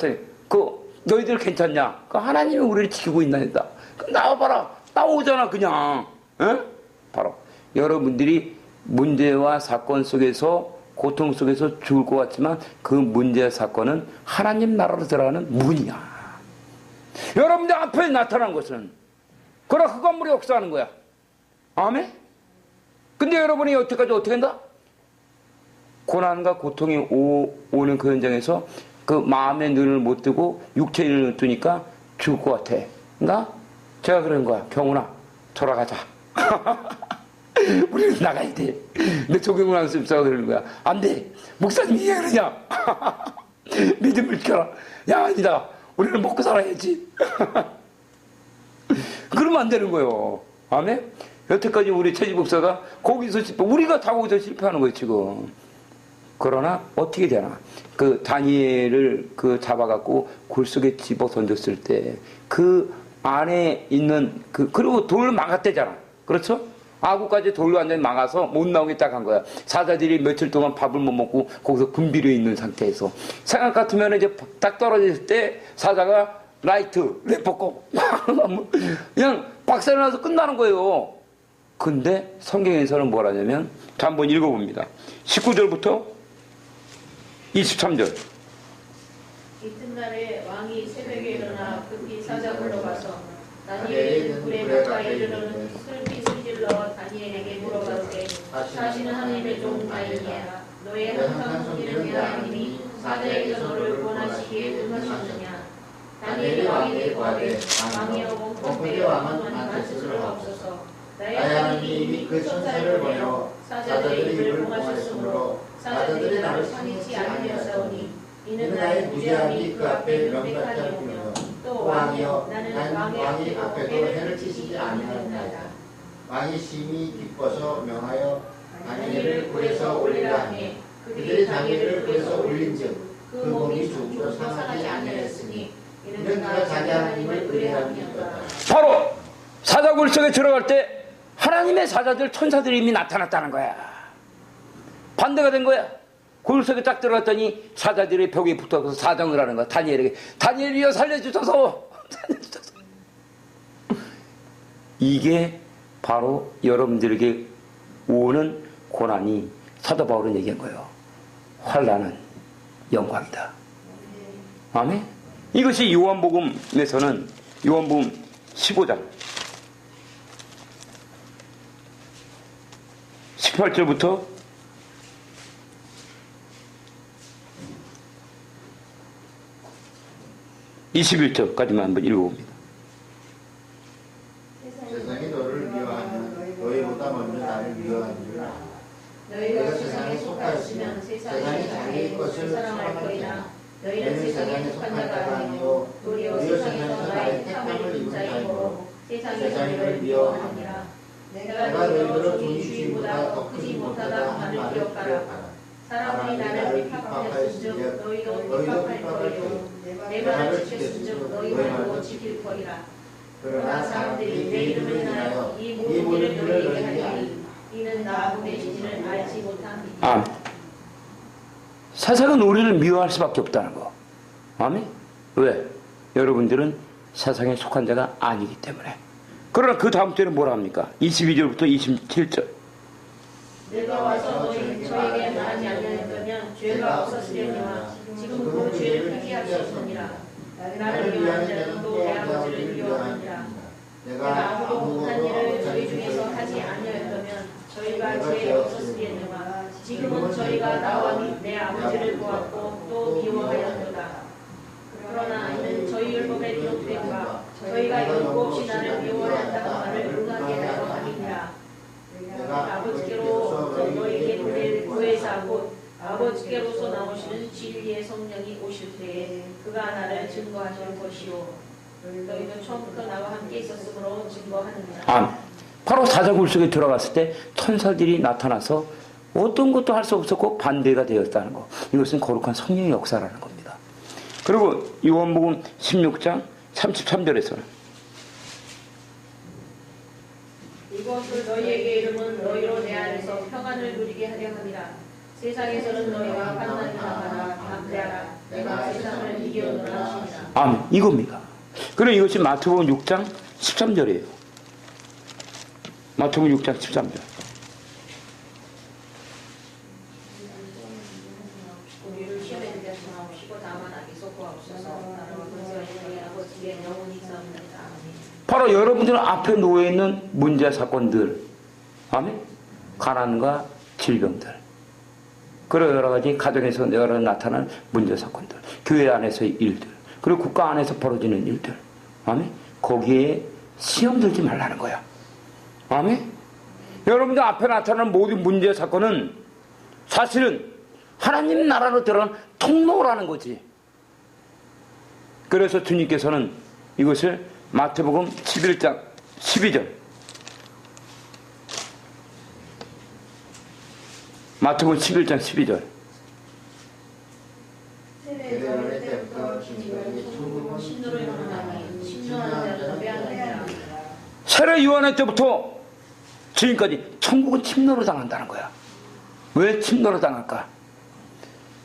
너희들 괜찮냐? 하나님이 우리를 지키고 있나이다. 나와봐라. 나오잖아 그냥. 에? 바로 여러분들이 문제와 사건 속에서 고통 속에서 죽을 것 같지만 그 문제 사건은 하나님 나라로 들어가는 문이야. 여러분들 앞에 나타난 것은 그럼 그 건물이 역사하는 거야. 아멘? 근데 여러분이 여태까지 어떻게 한다? 고난과 고통이 오는 그 현장에서 그 마음의 눈을 못 뜨고 육체의 눈을 뜨니까 죽을 것 같아. 그러니까 제가 그런 거야. 경훈아 돌아가자. 우리는 나가야 돼. 근데 조경훈 안습사가 그러는 거야. 안 돼. 목사님이 왜 그러냐. 믿음을 지켜라. 야 아니다. 우리는 먹고 살아야지. 그러면 안 되는 거예요. 아멘? 여태까지 우리 최지 목사가 거기서 우리가 다 거기서 실패하는 거예요 지금. 그러나 어떻게 되나? 그 다니엘을 그 잡아갖고 굴 속에 집어 던졌을 때 그 안에 있는 그리고 돌을 막았대잖아. 그렇죠? 아구까지 돌로 완전히 막아서 못 나오게 딱 한 거야. 사자들이 며칠 동안 밥을 못 먹고 거기서 굶비려 있는 상태에서. 생각 같으면 이제 딱 떨어졌을 때 사자가 라이트, 레포고 그냥 박살이 나서 끝나는 거예요. 근데 성경에서는 뭐라냐면 자 한번 읽어봅니다. 19절부터 23절. 이튿날에 왕이 새벽에 일어나 급히 사자 불러가서 다니엘이 불에 가까이 이르는 슬빛을 질러 다니엘에게 물어가되 사실은 하나님의 종아이니라 너의 항상 섬기는 내 하나님이 사자에게서 너를 구원하시기에 능하셨느냐. 다니엘이 왕에게 구하되 왕이여 원컨대 왕은 만스스로 없어서 나의 하나님이 이미 그 천사를 보내어 사자들의 입을 봉하셨으므로 사자들이 나를 상해치 아니하였사오니 이는 나의 무죄함이 그 앞에 명백하니오며 또 왕이여 나는 왕의 앞에도 해를 치시지 아니하였나이다. 왕이 심히 기뻐서 명하여 다니엘을 굴에서 올리라 하니 그들이 다니엘을 굴에서 올린즉 그 몸이 죽고 상하지 아니하였으니 이는 그가 자기 하나님을 의뢰함이었다. 바로 사자굴 속에 들어갈 때 하나님의 사자들 천사들이 이미 나타났다는 거야. 반대가 된 거야. 굴 속에 딱 들어갔더니 사자들이 벽에 붙어서 사정을 하는 거야. 다니엘에게 다니엘이여 살려주소서. 살려주소서. 이게 바로 여러분들에게 오는 고난이 사도 바울은 얘기한 거예요. 환난은 영광이다. 아멘. 이것이 요한복음에서는 요한복음 15장 18절부터 21절까지만 한번 읽어봅니다. 세상이 너를 미워하면 너희보다 먼저 나를 미워한 줄 알아. 너희가 세상에 속하였으면 세상이 자기의 것을 사랑할 거이나 너희는 세상에 속한 자가 아니요 도리어 세상에서 나의 택함을 입은 자이므로 세상이 너희를 미워하니라. 내가 너희로 종이 주의보다 더 크지 못하다 하는 기억하라. 사람들이 나를 비판하였은즉 너희도 비판할 거리요 내 말을 지켰은즉 너희 말도 지킬 거리라. 그러나 사람들이 내 이름을 인하여 이 모든 일을 너희에게 하리니 이는 나 보내시지를 알지 못함이니라. 아멘. 세상은 우리를 미워할 수밖에 없다는 거. 아멘. 왜? 여러분들은 세상에 속한 자가 아니기 때문에. 그러나 그 다음 주에는 뭐라 합니까? 22절부터 27절. 내가 와서 너희 저에게 말하지 않으려면 죄가 없었으려니와 지금 그 죄를 회개할 수 없느니라. 나를 미워하는 자는 또 내 아버지를 미워하느니라. 내가 아무도 못한 일을 저희 중에서 하지 아니하였다면 저희가 죄에 없었으려니와 지금은 저희가 나와 내 아버지를 보았고 또 미워하였도다. 그러나 이는 저희 율법에 기록된 바 저희가 이유도 없이 나를 미워한다는 말을 응하게 하려 함이니라. 아버지께로 너희에게 구해사 곧 아버지께로서 나오시는 진리의 성령이 오실 때에 그가 나를 증거하실 것이요 너희도 처음부터 나와 함께 있었으므로 증거하느니라. 아멘. 바로 사자굴 속에 들어갔을 때 천사들이 나타나서 어떤 것도 할 수 없었고 반대가 되었다는 거. 이것은 거룩한 성령의 역사라는 겁니다. 그리고 요한복음 16장 33절에서는 이것을 너희에게 이름은 너희로 내 안에서 평안을 누리게 하려 함이라. 세상에서는 너희가 환난을 당하나 담대하라. 내가 세상을 이겨노라 하시니라. 아멘. 이겁니다. 그럼 이것이 마태복음 6장 13절이에요. 마태복음 6장 13절. 우리를 시험에 들게 하지 마옵시고 다만 악에서 구하옵소서. 나라와 권세와 영광이 아버지의 영원히 있사옵나이다. 아멘. 바로 여러분들 앞에 놓여있는 문제 사건들, 아멘? 가난과 질병들, 그리고 여러 가지 가정에서 여러 나타나는 문제 사건들, 교회 안에서의 일들, 그리고 국가 안에서 벌어지는 일들, 아멘? 거기에 시험 들지 말라는 거야. 아멘? 여러분들 앞에 나타나는 모든 문제 사건은 사실은 하나님 나라로 들어간 통로라는 거지. 그래서 주님께서는 이것을 마태복음 11장 12절, 마태복음 11장 12절 세례 요한의 때부터 지금까지 천국은 침노로 당한다는 거야. 왜 침노로 당할까?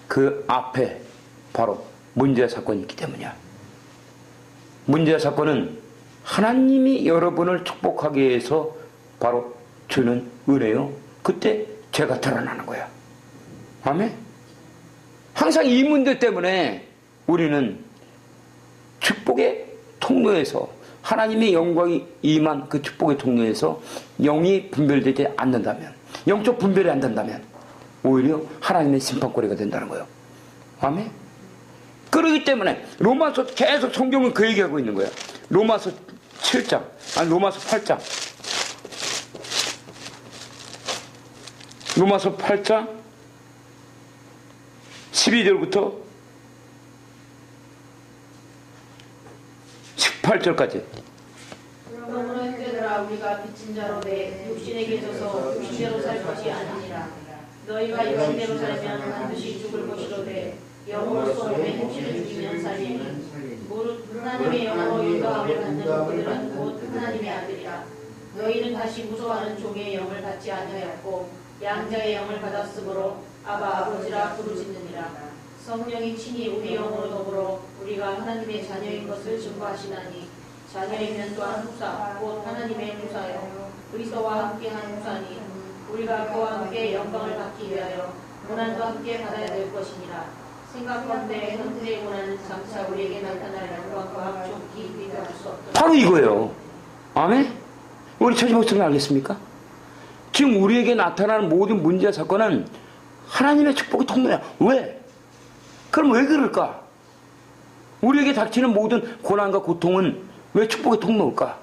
그 앞에 바로 문제 사건이 있기 때문이야. 문제 사건은 하나님이 여러분을 축복하기 위해서 바로 주는 은혜요. 그때 죄가 드러나는 거야. 아멘? 항상 이 문제 때문에 우리는 축복의 통로에서 하나님의 영광이 임한 그 축복의 통로에서 영이 분별되지 않는다면, 영적 분별이 안 된다면 오히려 하나님의 심판거리가 된다는 거예요. 아멘? 그러기 때문에 로마서 계속 성경은 그 얘기하고 있는 거야. 로마서 7장, 아니 로마서 8장. 로마서 8장 12절부터 18절까지. 그러므로 형제들아 우리가 빚진 자로 내 육신에 계셔서 육신대로 살 것이 아니니라. 너희가 육신대로 살면 반드시 죽을 것이로되 영으로서 내 육신을 죽이면 살리니 무릇 하나님의 영으로 율법을 받는 그들은 곧 하나님의 아들이라. 너희는 다시 무서워하는 종의 영을 받지 아니하였고 양자의 영을 받았으므로 아바 아버지라 부르짖느니라. 성령이 친히 우리 영으로 더불어 우리가 하나님의 자녀인 것을 증거하시나니 자녀이면 또한 후사 곧 하나님의 후사여 그리스도와 함께한 후사니 우리가 그와 함께 영광을 받기 위하여 고난도 함께 받아야 될 것이니라. 생각건대 현재의 고난은 장차 우리에게 나타날 영광과 족히 비교할 수 없다. 바로 이거예요. 아멘? 우리 처지 목사님 알겠습니까? 지금 우리에게 나타나는 모든 문제 사건은 하나님의 축복의 통로야. 왜? 그럼 왜 그럴까? 우리에게 닥치는 모든 고난과 고통은 왜 축복의 통로일까?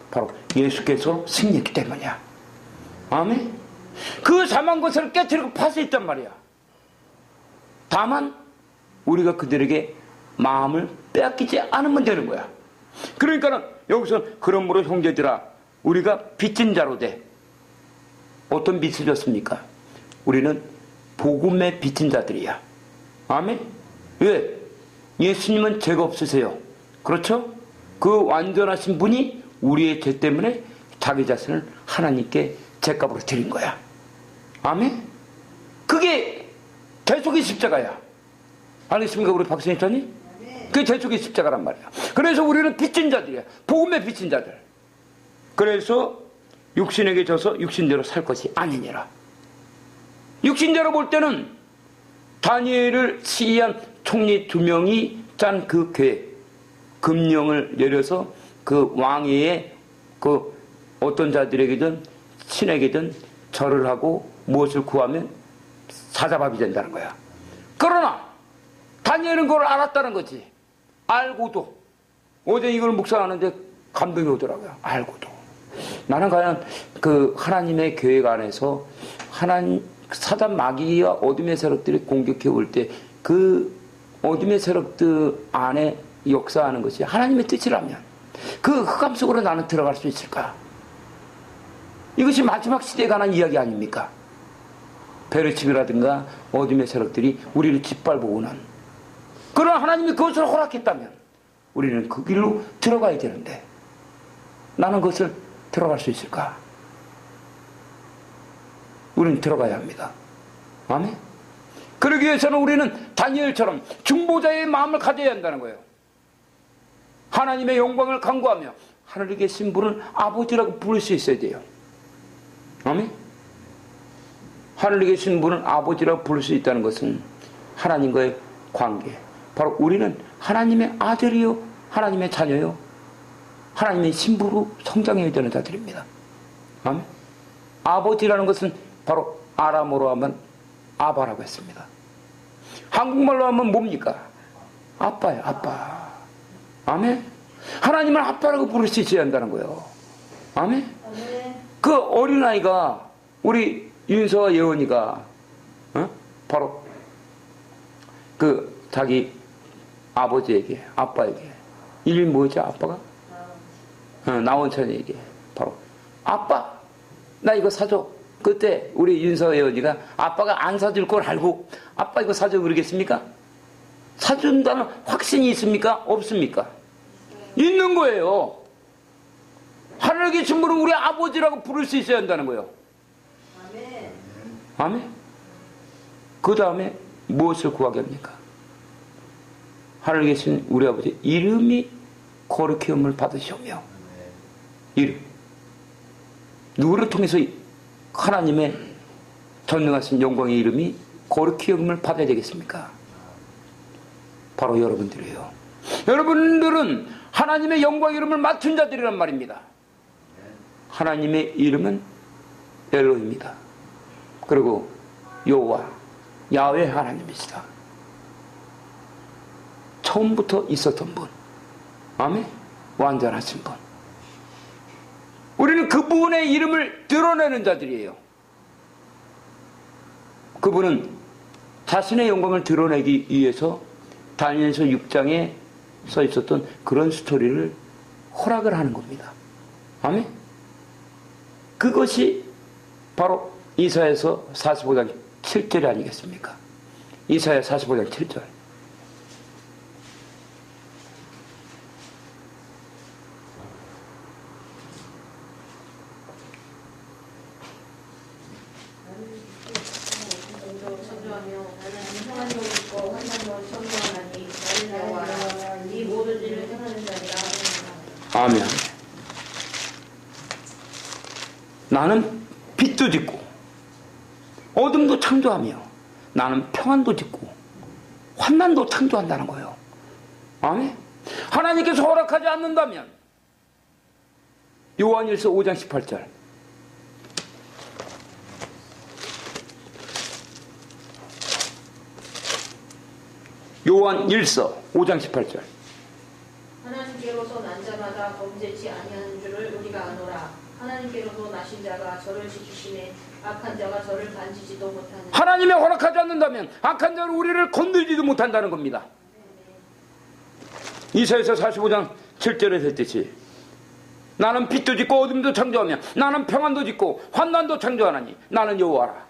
바로 예수께서 승리했기 때문이야. 아멘? 그 사망 것을 깨뜨리고 파수 있단 말이야. 다만 우리가 그들에게 마음을 빼앗기지 않으면 되는 거야. 그러니까는 여기서 그러므로 형제들아 우리가 빚진 자로 돼. 어떤 빚을 졌습니까? 우리는 복음의 빚진 자들이야. 아멘? 왜? 예수님은 죄가 없으세요. 그렇죠? 그 완전하신 분이 우리의 죄 때문에 자기 자신을 하나님께 죄값으로 드린 거야. 아멘? 그게 대속의 십자가야. 알겠습니까? 우리 박선희 전이? 그게 대속의 십자가란 말이야. 그래서 우리는 빚진 자들이야. 복음의 빚진 자들. 그래서 육신에게 져서 육신대로 살 것이 아니니라. 육신대로 볼 때는 다니엘을 시기한 총리 2명이 짠 그 계획, 금령을 내려서 그 왕위에 그 어떤 자들에게든 신에게든 절을 하고 무엇을 구하면 사자밥이 된다는 거야. 그러나 다니엘은 그걸 알았다는 거지. 알고도 어제 이걸 묵상하는데 감동이 오더라고요. 알고도 나는 과연 그 하나님의 계획 안에서 사단 마귀와 어둠의 세력들이 공격해 올 때 그 어둠의 세력들 안에 역사하는 것이 하나님의 뜻이라면 그 흑암 속으로 나는 들어갈 수 있을까? 이것이 마지막 시대에 관한 이야기 아닙니까? 베르칩이라든가 어둠의 세력들이 우리를 짓밟고 오는, 그러나 하나님이 그것을 허락했다면 우리는 그 길로 들어가야 되는데 나는 그것을 들어갈 수 있을까? 우리는 들어가야 합니다. 아멘? 그러기 위해서는 우리는 다니엘처럼 중보자의 마음을 가져야 한다는 거예요. 하나님의 영광을 간구하며 하늘에 계신 분을 아버지라고 부를 수 있어야 돼요. 아멘? 하늘에 계신 분을 아버지라고 부를 수 있다는 것은 하나님과의 관계, 바로 우리는 하나님의 아들이요 하나님의 자녀요 하나님의 신부로 성장해야 되는 자들입니다. 아멘? 아버지라는 것은 바로 아람어로 하면 아바라고 했습니다. 한국말로 하면 뭡니까? 아빠예요. 아빠. 아멘? 하나님을 아빠라고 부를 수 있어야 한다는 거예요. 아멘? 그 어린아이가 우리 윤서와 예원이가 바로 그 자기 아버지에게, 아빠에게 이름이 뭐죠? 아빠가? 나원천에게 바로 아빠 나 이거 사줘. 그때 우리 윤서 예원이가 아빠가 안 사줄 걸 알고 아빠 이거 사줘 그러겠습니까? 사준다는 확신이 있습니까? 없습니까? 있는 거예요. 하늘에 계신 분은 우리 아버지라고 부를 수 있어야 한다는 거예요. 아멘. 아멘. 그 다음에 무엇을 구하게 합니까? 하늘에 계신 우리 아버지 이름이 거룩히움을 받으시오며. 이름. 누구를 통해서 하나님의 전능하신 영광의 이름이 거룩히움을 받아야 되겠습니까? 바로 여러분들이에요. 여러분들은 하나님의 영광의 이름을 맡은 자들이란 말입니다. 하나님의 이름은 엘로입니다. 그리고 여호와 야훼 하나님이시다. 처음부터 있었던 분. 아멘. 완전하신 분. 우리는 그분의 이름을 드러내는 자들이에요. 그분은 자신의 영광을 드러내기 위해서 다니엘서 6장에 써 있었던 그런 스토리를 허락을 하는 겁니다. 아멘. 그것이 바로 이사야서 45장 7절 아니겠습니까? 이사야 45장 7절. 아멘. 나는 빛도 짓고 어둠도 창조하며 나는 평안도 짓고 환난도 창조한다는 거예요. 아멘. 하나님께서 허락하지 않는다면 요한일서 5장 18절. 요한일서 5장 18절. 하나님께로서 난 자마다 범죄치 아니하는 줄을 우리가 아노라. 하나님께로서 나신 자가 저를 지키시네. 악한 자가 저를 만지지도 못하는. 하나님이 허락하지 않는다면 악한 자는 우리를 건들지도 못한다는 겁니다. 이사야서 45장 7절에 했듯이 나는 빛도 짓고 어둠도 창조하며 나는 평안도 짓고 환난도 창조하나니 나는 여호와라.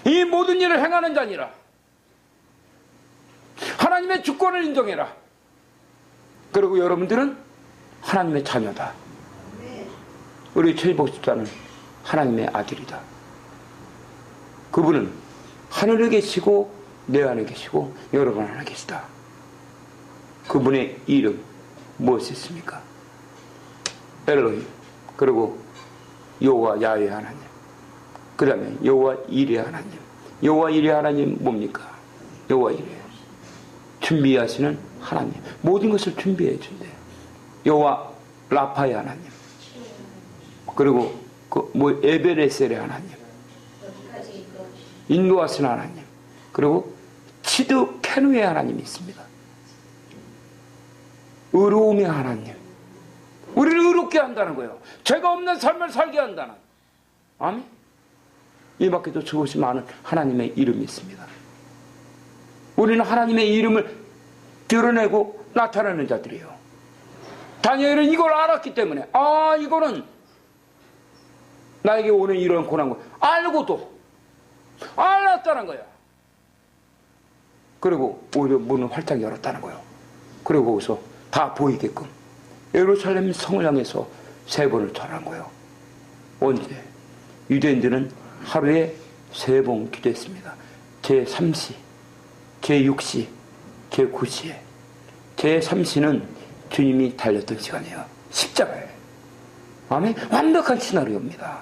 이 모든 일을 행하는 자니라. 하나님의 주권을 인정해라. 그리고 여러분들은 하나님의 자녀다. 우리 최복집자는 하나님의 아들이다. 그분은 하늘에 계시고 내 안에 계시고 여러분 안에 계시다. 그분의 이름 무엇이 있습니까? 엘로힘. 그리고 여호와 야훼 하나님. 그 다음에 여호와 이레 하나님. 여호와 이레 하나님 뭡니까? 여호와 이레 준비하시는 하나님. 모든 것을 준비해 준대. 여호와 라파의 하나님. 그리고 에베레셀의 하나님. 인도하시는 하나님. 그리고 치드케누의 하나님이 있습니다. 의로움의 하나님. 우리를 의롭게 한다는 거예요. 죄가 없는 삶을 살게 한다는. 아멘. 이 밖에도 수없이 많은 하나님의 이름이 있습니다. 우리는 하나님의 이름을 드러내고 나타내는 자들이에요. 다니엘은 이걸 알았기 때문에 이거는 나에게 오는 이런 고난을 알고도 알았다는 거야. 그리고 오히려 문을 활짝 열었다는 거예요. 그리고 거기서 다 보이게끔 예루살렘 성을 향해서 3번을 절한 거예요. 언제? 유대인들은 하루에 3번 기도했습니다. 제3시, 제6시, 제9시에. 제3시는 주님이 달렸던 시간이에요. 십자가에. 아멘. 완벽한 시나리오입니다.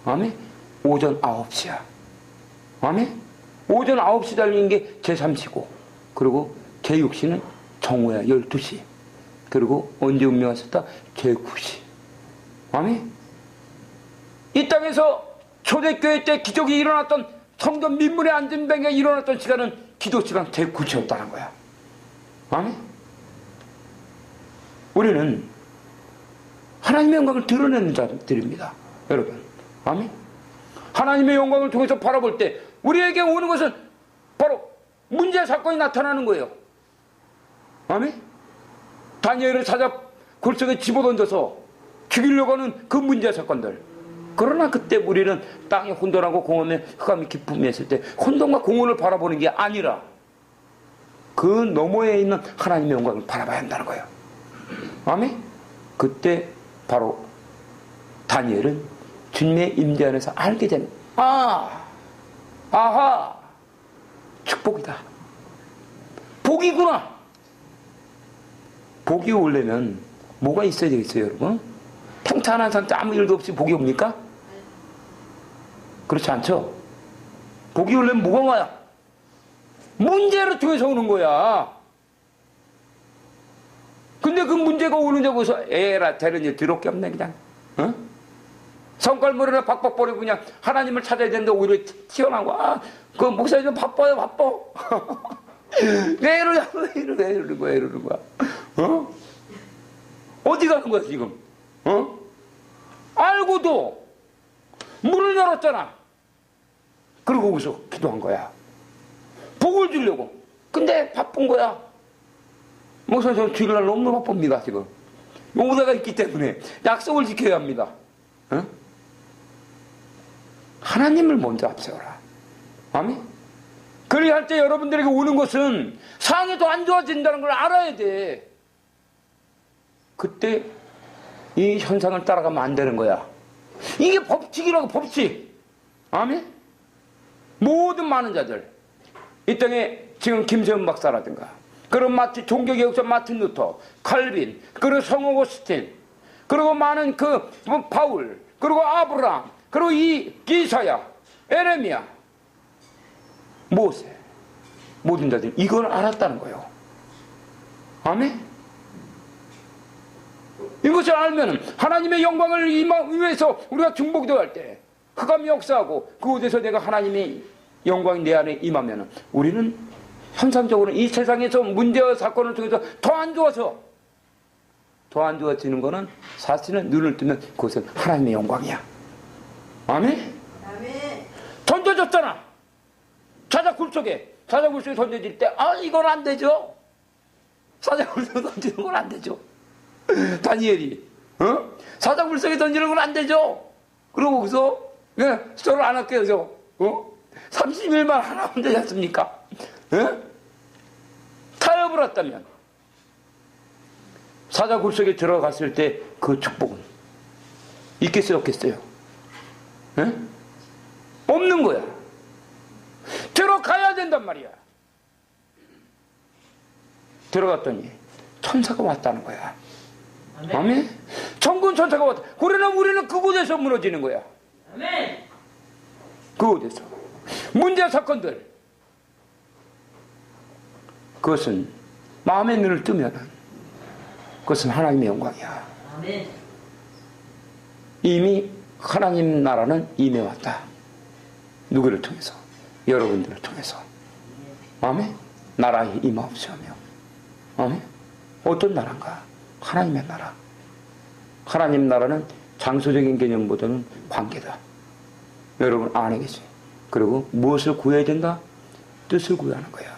아멘. 오전 9시야. 아멘. 오전 9시 달린 게 제3시고, 그리고 제6시는 정오야. 12시. 그리고 언제 운명하셨다? 제9시. 아멘. 이 땅에서 초대교회 때 기적이 일어났던 성전 민문에 앉은 뱅에 일어났던 시간은 기도 시간 제9시였다는 거야. 아멘. 우리는 하나님의 영광을 드러내는 자들입니다. 여러분. 아멘. 하나님의 영광을 통해서 바라볼 때 우리에게 오는 것은 바로 문제 사건이 나타나는 거예요. 아멘. 다니엘을 찾아 골석에 집어던져서 죽이려고 하는 그 문제 사건들. 그러나 그때 우리는 땅에 혼돈하고 공허에 흑암이 기쁨이 했을 때 혼돈과 공허를 바라보는 게 아니라 그 너머에 있는 하나님의 영광을 바라봐야 한다는 거예요. 아멘. 그때 바로 다니엘은 주님의 임재 안에서 알게 된, 아하, 축복이다. 복이구나. 복이 오려면 뭐가 있어야 되겠어요, 여러분? 평탄한 상태 아무 일도 없이 복이 옵니까? 그렇지 않죠? 복이 오려면 뭐가 와요? 문제를 통해서 오는 거야. 근데 그 문제가 오는 데고서 에라 되는 일 더럽게 없네 그냥. 어? 성깔머리나 박박 버리고 그냥 하나님을 찾아야 되는데 오히려 튀어나온 거야. 그 목사님 바빠요 바빠. 왜 이러는 거야. 어? 어디 가는 거야 지금? 어? 알고도 문을 열었잖아. 그리고 거기서 기도한 거야. 복을 주려고. 근데 바쁜 거야. 목사님 저 주일날 너무 바쁩니다 지금. 오다가 있기 때문에 약속을 지켜야 합니다. 어? 하나님을 먼저 앞세워라. 아멘? 그리 할 때 여러분들에게 오는 것은 상황이 더 안 좋아진다는 걸 알아야 돼. 그때 이 현상을 따라가면 안 되는 거야. 이게 법칙이라고, 법칙. 아멘? 모든 많은 자들, 이 땅에 지금 김세훈 박사라든가, 그리고 종교개혁자 마틴 루터, 칼빈, 그리고 성 오거스틴, 그리고 많은 바울, 그리고 아브라함, 그리고 이 이사야, 에레미야, 모세, 모든 자들이 이걸 알았다는 거예요. 아멘? 이것을 알면 하나님의 영광을 위해서 우리가 중보기도 할 때 흑암이 역사하고 그곳에서 내가 하나님의 영광이 내 안에 임하면 우리는 현상적으로 이 세상에서 문제와 사건을 통해서 더 안 좋아지는 거는 사실은 눈을 뜨면 그것은 하나님의 영광이야. 아멘? 아멘. 던져졌잖아. 사자굴 속에 던져질 때 이건 안 되죠. 사자굴 속에 던지는 건 안 되죠. 다니엘이 사자굴 속에 던지는 건 안 되죠. 그러고 거기서 저를 안 할게요. 저 30일만 하나면 되지 않습니까? 타협을 했다면 사자굴 속에 들어갔을 때 그 축복은 있겠어요 없겠어요? 없는 거야. 들어가야 된단 말이야. 들어갔더니 천사가 왔다는 거야. 아멘? 천군 천사가 왔다. 그러나 우리는 그곳에서 무너지는 거야. 아멘. 그곳에서 문제 사건들, 그것은 마음의 눈을 뜨면 그것은 하나님의 영광이야. 아멘. 이미 하나님 나라는 임해왔다. 누구를 통해서? 여러분들을 통해서. 아멘? 나라에 임하옵시며. 아멘? 어떤 나라인가? 하나님의 나라. 하나님 나라는 장소적인 개념보다는 관계다. 여러분 안에 계시. 그리고 무엇을 구해야 된다? 뜻을 구하는 거야.